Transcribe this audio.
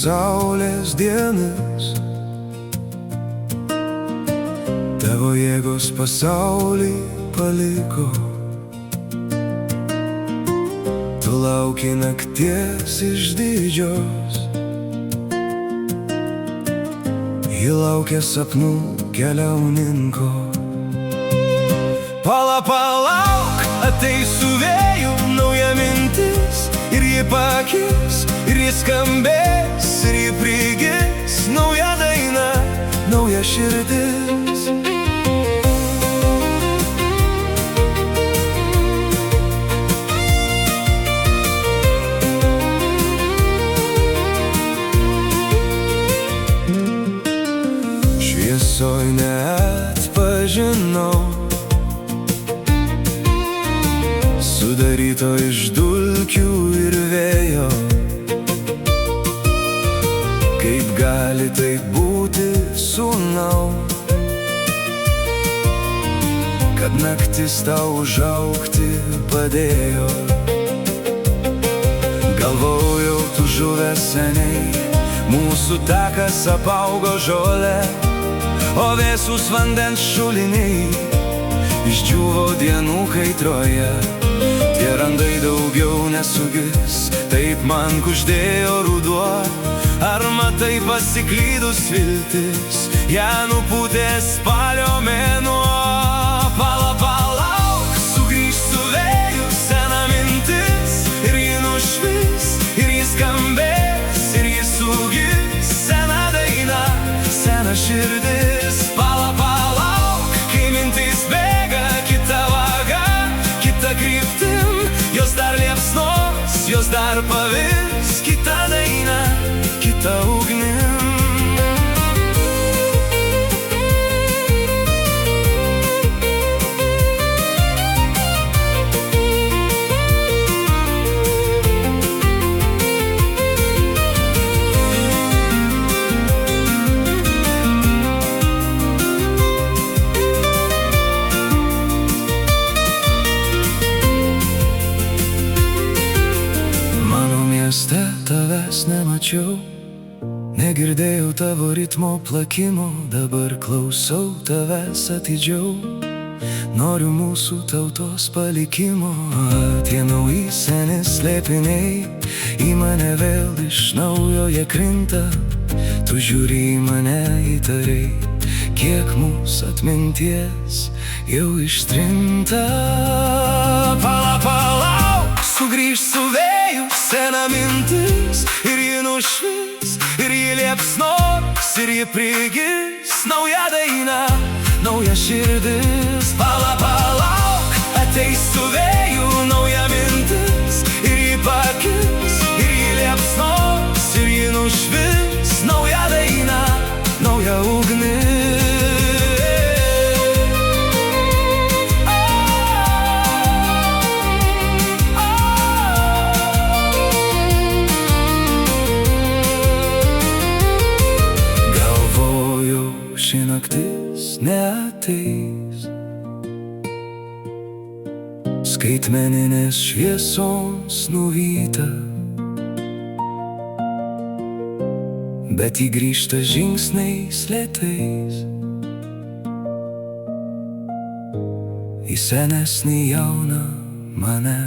saulės dienas, tavo jėgos pasaulį paliko. Tu lauki nakties išdidžios, ji laukia sapnų keliauninko. Palauk, ateis su vėju nauja mintis, ir ji pakils, ir ji skambės, ir ji prigis, nauja daina, nauja širdis. Šviesoj neatpažinau, sudaryto iš dulkių ir vėjo. Kaip gali taip būti, sūnau, kad naktis tau užaugti padėjo? Galvojau, tu žuvęs seniai, mūsų takas apaugo žolę, o vėsus vandens šuliniai išdžiūvo dienų kaitroje. Tie randai daugiau nesugis, taip man kuždėjo ruduo. Ar matai pasiklydus viltis, ją nupūtė spalio mėnuo? Palauk, sugrįž su vėju sena mintis, ir ji nušvis, ir ji skambės, ir ji sugis, sena daina, sena širdis. Palauk, kai mintis bėga kita vaga, kita kryptim, jos dar liepsnos, jos dar pavirs, kita daina, kita ugnim. Mieste tavęs nemačiau, negirdėjau tavo ritmo plakimo, dabar klausau tavęs atidžiau. Noriu mūsų tautos palikimo, tie nauji seni slėpiniai į mane vėl iš naujo jie krinta. Tu žiūri į mane įtariai, kiek mūsų atminties jau ištrinta. Palauk, sugrįž su vėju sena mintis, ir ji nušvis, ir ji liepsnos, ir ji prigis, nauja daina, nauja širdis. Palauk, ateis su vėju nauja mintis, ir ji pakils, ir ji liepsnos, ir ji nušvis, nauja daina, nauja ugnis. Ši naktis neateis, skaitmeninės šviesos nuvyta, bet ji grįžta žingsniais lėtais į senesnį jauną mane.